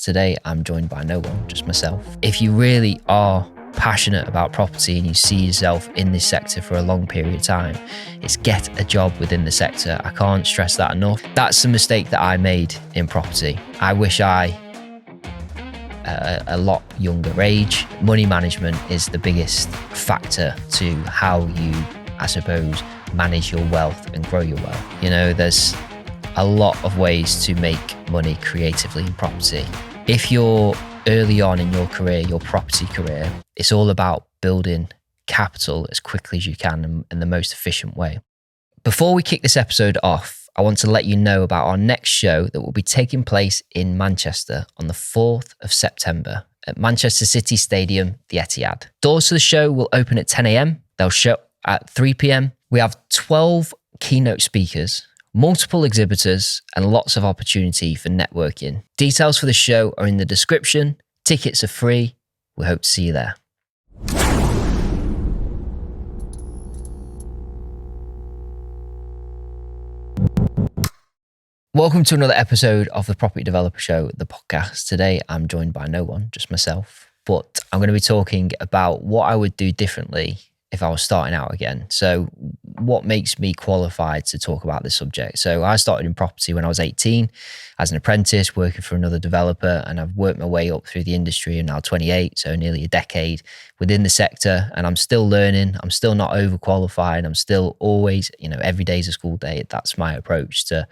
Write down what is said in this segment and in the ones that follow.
Today, I'm joined by no one, just myself. If you really are passionate about property and you see yourself in this sector for a long period of time, it's get a job within the sector. I can't stress that enough. That's the mistake that I made in property. I wish a lot younger age. Money management is the biggest factor to how you, I suppose, manage your wealth and grow your wealth. You know, there's a lot of ways to make money creatively in property. If you're early on in your career, your property career, it's all about building capital as quickly as you can in the most efficient way. Before we kick this episode off, I want to let you know about our next show that will be taking place in Manchester on the 4th of September at Manchester City Stadium, the Etihad. Doors to the show will open at 10 a.m. They'll shut at 3 p.m. We have 12 keynote speakers, multiple exhibitors, and lots of opportunity for networking. Details for the show are in the description. Tickets are free. We hope to see you there. Welcome to another episode of the Property Developer Show, the podcast. Today, I'm joined by no one, just myself, but I'm going to be talking about what I would do differently if I was starting out again. So what makes me qualified to talk about this subject? So I started in property when I was 18 as an apprentice working for another developer, and I've worked my way up through the industry. I'm now 28, so nearly a decade within the sector, and I'm still learning. I'm still not overqualified. I'm still always, every day is a school day. That's my approach to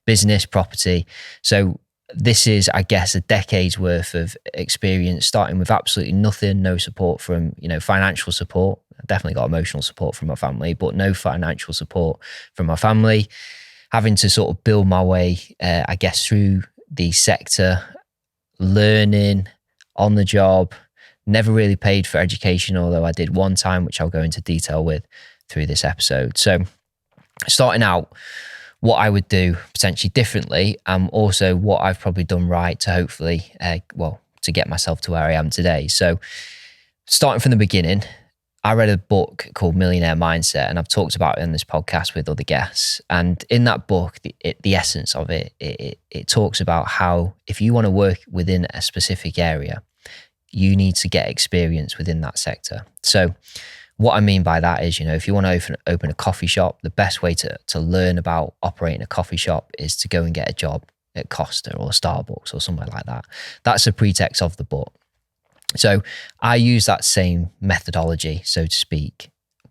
business, property. So this is, I guess, a decade's worth of experience, starting with absolutely nothing, no support from, financial support. I definitely got emotional support from my family, but no financial support from my family. Having to sort of build my way, I guess, through the sector, learning on the job, never really paid for education, although I did one time, which I'll go into detail with through this episode. So starting out, what I would do potentially differently, and also what I've probably done right to hopefully, to get myself to where I am today. So starting from the beginning, I read a book called Millionaire Mindset, and I've talked about it in this podcast with other guests. And in that book, the essence of it talks about how if you want to work within a specific area, you need to get experience within that sector. So what I mean by that is, if you want to open a coffee shop, the best way to learn about operating a coffee shop is to go and get a job at Costa or Starbucks or somewhere like that. That's a pretext of the book. So I use that same methodology, so to speak,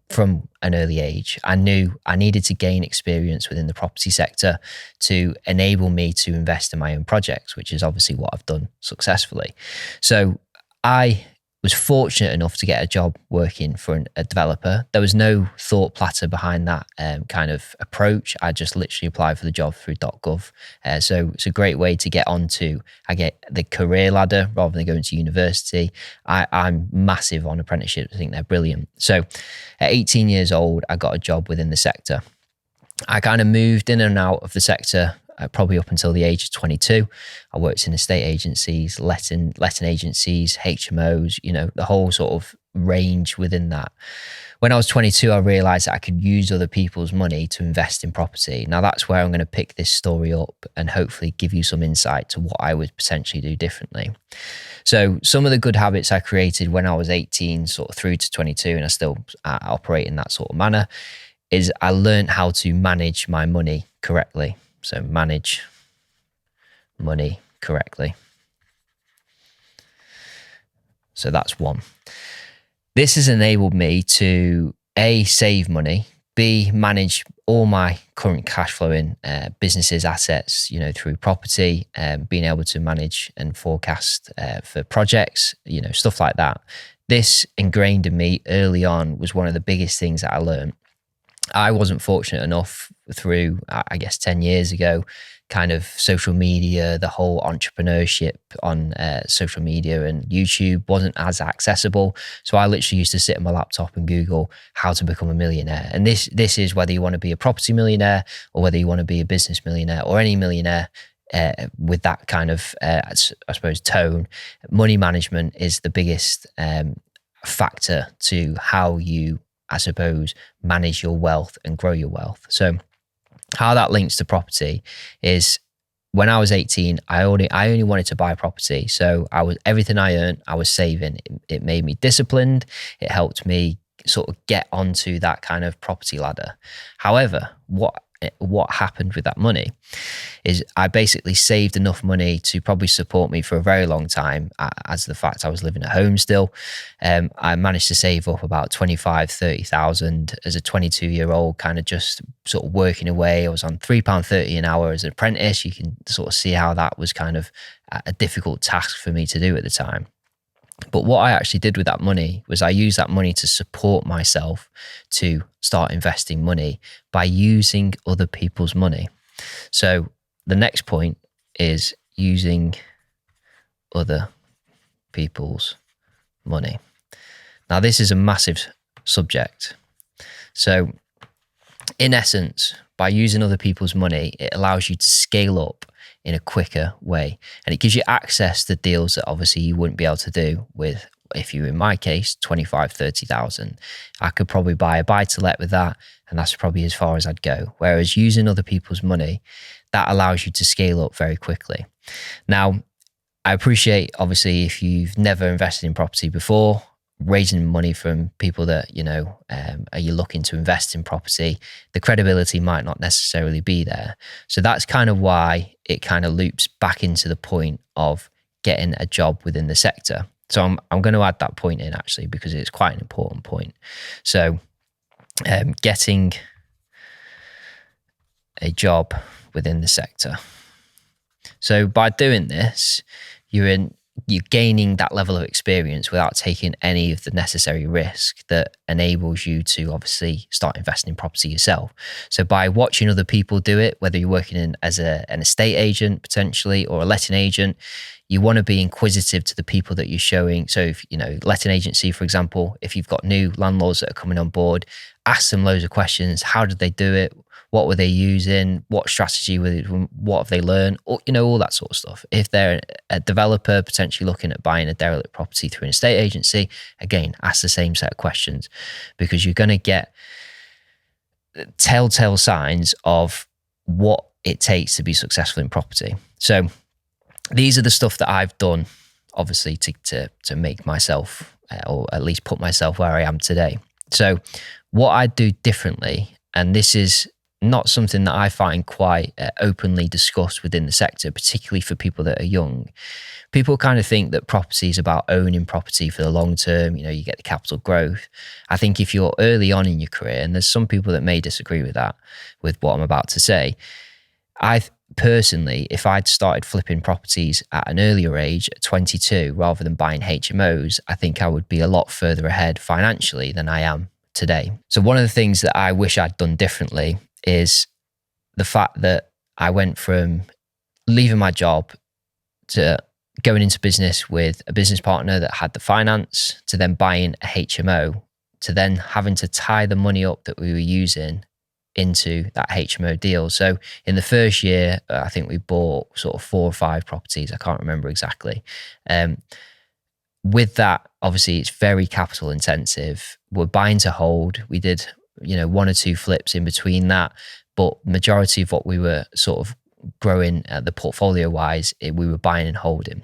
from an early age. I knew I needed to gain experience within the property sector to enable me to invest in my own projects, which is obviously what I've done successfully. So I was fortunate enough to get a job working for a developer. There was no thought platter behind that kind of approach. I just literally applied for the job through .gov. So it's a great way to get onto, I get the career ladder rather than going to university. I'm massive on apprenticeships. I think they're brilliant. So at 18 years old, I got a job within the sector. I kind of moved in and out of the sector probably up until the age of 22. I worked in estate agencies, letting agencies, HMOs, the whole sort of range within that. When I was 22, I realized that I could use other people's money to invest in property. Now that's where I'm going to pick this story up and hopefully give you some insight to what I would potentially do differently. So some of the good habits I created when I was 18 sort of through to 22, and I still operate in that sort of manner, is I learned how to manage my money correctly. So manage money correctly. So that's one. This has enabled me to A, save money, B, manage all my current cash flowing businesses, assets, through property, being able to manage and forecast for projects, stuff like that. This ingrained in me early on was one of the biggest things that I learned. I wasn't fortunate enough through, I guess, 10 years ago, kind of social media, the whole entrepreneurship on social media and YouTube wasn't as accessible. So I literally used to sit on my laptop and Google how to become a millionaire. And this is whether you want to be a property millionaire or whether you want to be a business millionaire or any millionaire with that kind of, I suppose, tone. Money management is the biggest factor to how you, I suppose, manage your wealth and grow your wealth. So how that links to property is when I was 18, I only wanted to buy property. So everything I earned, I was saving. It made me disciplined. It helped me sort of get onto that kind of property ladder. However, what happened with that money is I basically saved enough money to probably support me for a very long time, as the fact I was living at home still. I managed to save up about 25,000-30,000 as a 22-year-old, kind of just sort of working away. I was on £3.30 an hour as an apprentice. You can sort of see how that was kind of a difficult task for me to do at the time. But what I actually did with that money was I used that money to support myself to start investing money by using other people's money. So the next point is using other people's money. Now, this is a massive subject. So in essence, by using other people's money, it allows you to scale up in a quicker way. And it gives you access to deals that obviously you wouldn't be able to do with, if you, in my case, 25,000-30,000. I could probably buy a buy-to-let with that, and that's probably as far as I'd go. Whereas using other people's money, that allows you to scale up very quickly. Now, I appreciate, obviously, if you've never invested in property before, raising money from people that, are you looking to invest in property, the credibility might not necessarily be there. So that's kind of why it kind of loops back into the point of getting a job within the sector. So I'm going to add that point in, actually, because it's quite an important point. So getting a job within the sector. So by doing this, you're gaining that level of experience without taking any of the necessary risk that enables you to obviously start investing in property yourself. So by watching other people do it, whether you're working as an estate agent potentially or a letting agent, you want to be inquisitive to the people that you're showing. So if, letting agency, for example, if you've got new landlords that are coming on board, ask them loads of questions. How did they do it? What were they using? What strategy were they, what have they learned? Or, all that sort of stuff. If they're a developer potentially looking at buying a derelict property through an estate agency, again, ask the same set of questions, because you're going to get telltale signs of what it takes to be successful in property. So these are the stuff that I've done, obviously, to make myself, or at least put myself where I am today. So what I do differently, and this is not something that I find quite openly discussed within the sector, particularly for people that are young. People kind of think that property is about owning property for the long term. You get the capital growth. I think if you're early on in your career, and there's some people that may disagree with that, with what I'm about to say, I personally, if I'd started flipping properties at an earlier age, at 22, rather than buying HMOs, I think I would be a lot further ahead financially than I am today. So one of the things that I wish I'd done differently is the fact that I went from leaving my job to going into business with a business partner that had the finance, to then buying a HMO, to then having to tie the money up that we were using into that HMO deal. So in the first year, I think we bought sort of 4 or 5 properties. I can't remember exactly. With that, obviously, it's very capital intensive. We're buying to hold. We did 1 or 2 flips in between that, but majority of what we were sort of growing the portfolio wise, we were buying and holding.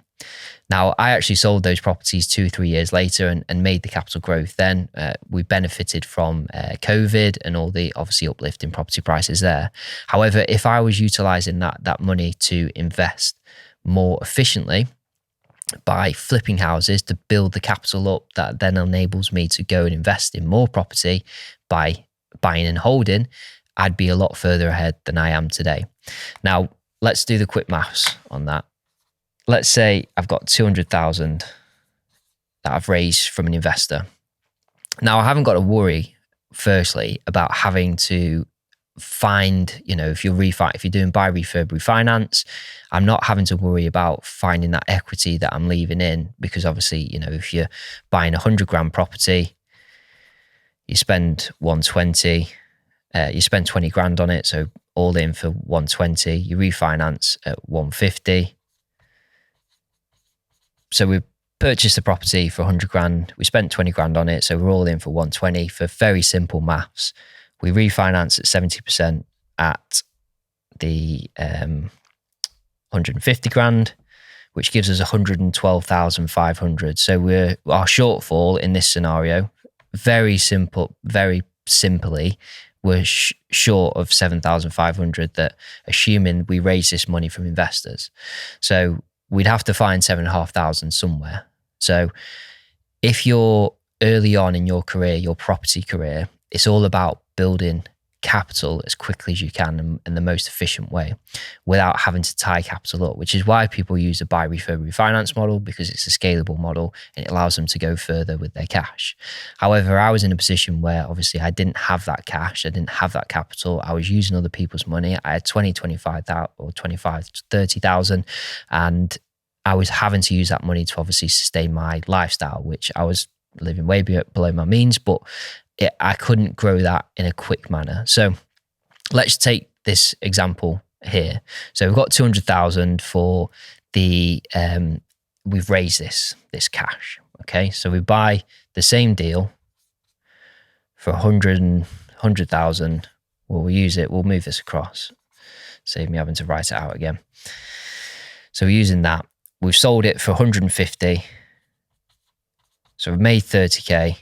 Now, I actually sold those properties 2 or 3 years later and made the capital growth then. We benefited from COVID and all the obviously uplift in property prices there. However, if I was utilising that money to invest more efficiently by flipping houses to build the capital up, that then enables me to go and invest in more property by buying and holding, I'd be a lot further ahead than I am today. Now, let's do the quick maths on that. Let's say I've got 200,000 that I've raised from an investor. Now, I haven't got to worry, firstly, about having to find, if you're doing buy, refurb, refinance, I'm not having to worry about finding that equity that I'm leaving in, because obviously, if you're buying 100 grand property, you spend 120, you spend 20 grand on it, so all in for 120, you refinance at 150. So we purchased the property for 100 grand, we spent 20 grand on it, so we're all in for 120. For very simple maths, we refinance at 70% at the 150 grand, which gives us 112,500. So our shortfall in this scenario, very simply, we're short of 7,500, that assuming we raise this money from investors. So we'd have to find 7,500 somewhere. So if you're early on in your career, your property career, it's all about building capital as quickly as you can in the most efficient way without having to tie capital up, which is why people use a buy, refurb, refinance model, because it's a scalable model and it allows them to go further with their cash. However, I was in a position where obviously I didn't have that cash, I didn't have that capital, I was using other people's money. I had 25,000 or 25 to 30,000, and I was having to use that money to obviously sustain my lifestyle, which I was living way below my means, but I couldn't grow that in a quick manner. So let's take this example here. So we've got 200,000 for the, we've raised this cash. Okay. So we buy the same deal for 100,000. We'll use it. We'll move this across. Save me having to write it out again. So we're using that. We've sold it for 150. So we've made 30K.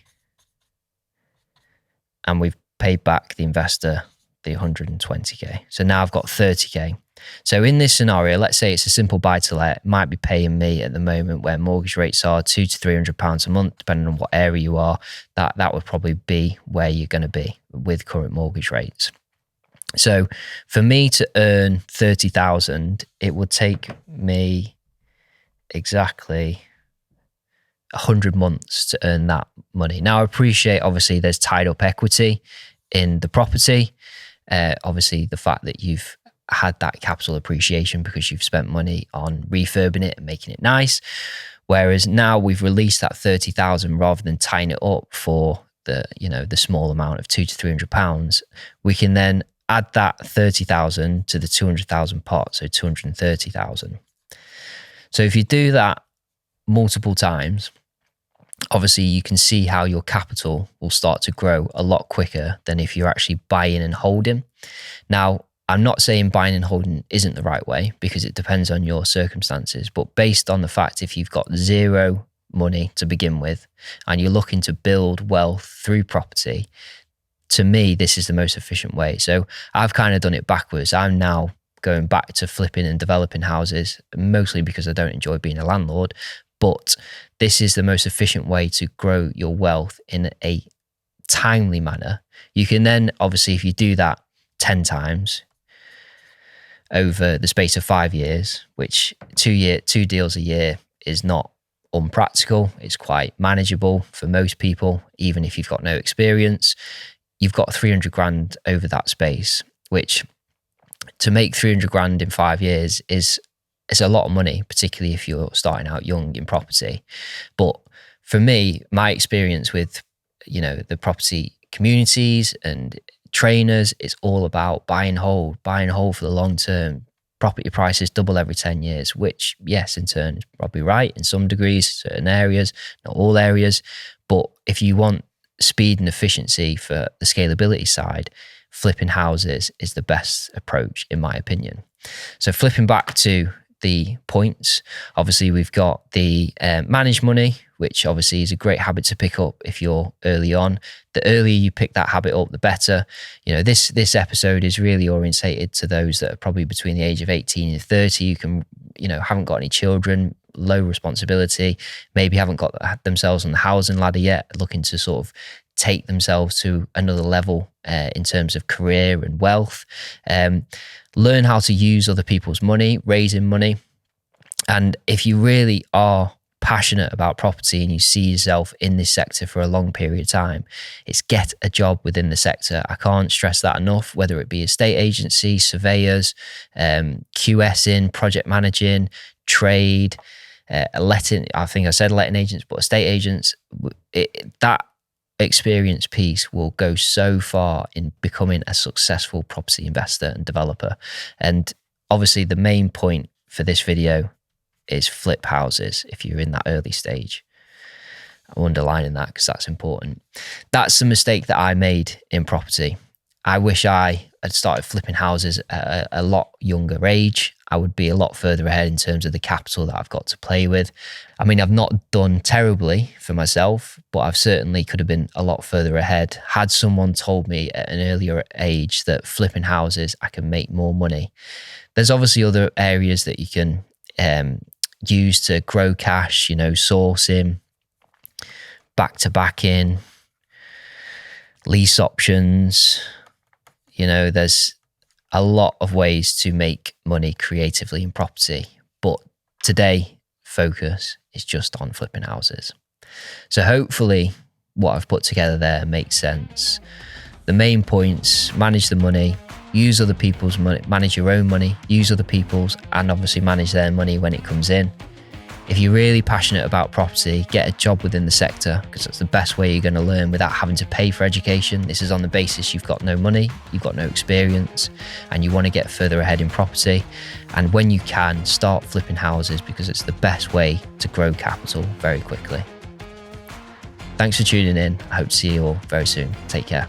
And we've paid back the investor the 120K. So now I've got 30K. So in this scenario, let's say it's a simple buy to let, it might be paying me at the moment where mortgage rates are £200 to £300 a month, depending on what area you are. That would probably be where you're going to be with current mortgage rates. So for me to earn 30,000, it would take me exactly 100 months to earn that money. Now, I appreciate, obviously, there's tied up equity in the property. Obviously, the fact that you've had that capital appreciation because you've spent money on refurbing it and making it nice. Whereas now we've released that 30,000 rather than tying it up for the small amount of £200 to £300. We can then add that 30,000 to the 200,000 pot, so 230,000. So if you do that multiple times, obviously you can see how your capital will start to grow a lot quicker than if you're actually buying and holding. Now, I'm not saying buying and holding isn't the right way, because it depends on your circumstances, but based on the fact if you've got zero money to begin with and you're looking to build wealth through property, to me, this is the most efficient way. So I've kind of done it backwards. I'm now going back to flipping and developing houses, mostly because I don't enjoy being a landlord. But this is the most efficient way to grow your wealth in a timely manner. You can then, obviously, if you do that 10 times over the space of 5 years, which 2 deals a year is not unpractical. It's quite manageable for most people, even if you've got no experience. You've got 300 grand over that space, which to make 300 grand in 5 years is a lot of money, particularly if you're starting out young in property. But for me, my experience with, the property communities and trainers, it's all about buy and hold for the long term. Property prices double every 10 years, which, yes, in turn is probably right in some degrees, certain areas, not all areas. But if you want speed and efficiency for the scalability side, flipping houses is the best approach, in my opinion. So flipping back to the points, obviously we've got the managed money, which obviously is a great habit to pick up if you're early on. The earlier you pick that habit up, the better. This episode is really orientated to those that are probably between the age of 18 and 30. You can, haven't got any children, low responsibility, maybe haven't got themselves on the housing ladder yet, looking to sort of take themselves to another level in terms of career and wealth. Learn how to use other people's money, raising money. And if you really are passionate about property and you see yourself in this sector for a long period of time, it's get a job within the sector. I can't stress that enough, whether it be estate agency, surveyors, QSing, project managing, trade, letting, I think I said letting agents, but estate agents, that experience piece will go so far in becoming a successful property investor and developer. And obviously the main point for this video is flip houses if you're in that early stage. I'm underlining that because that's important. That's the mistake that I made in property. I wish I had started flipping houses at a lot younger age. I would be a lot further ahead in terms of the capital that I've got to play with. I mean, I've not done terribly for myself, but I've certainly could have been a lot further ahead had someone told me at an earlier age that flipping houses, I can make more money. There's obviously other areas that you can use to grow cash, sourcing, back-to-back in, lease options. There's a lot of ways to make money creatively in property, but today focus is just on flipping houses. So hopefully what I've put together there makes sense. The main points: manage the money, use other people's money, manage your own money, use other people's, and obviously manage their money when it comes in. If you're really passionate about property, get a job within the sector, because that's the best way you're going to learn without having to pay for education. This is on the basis you've got no money, you've got no experience, and you want to get further ahead in property. And when you can, start flipping houses, because it's the best way to grow capital very quickly. Thanks for tuning in. I hope to see you all very soon. Take care.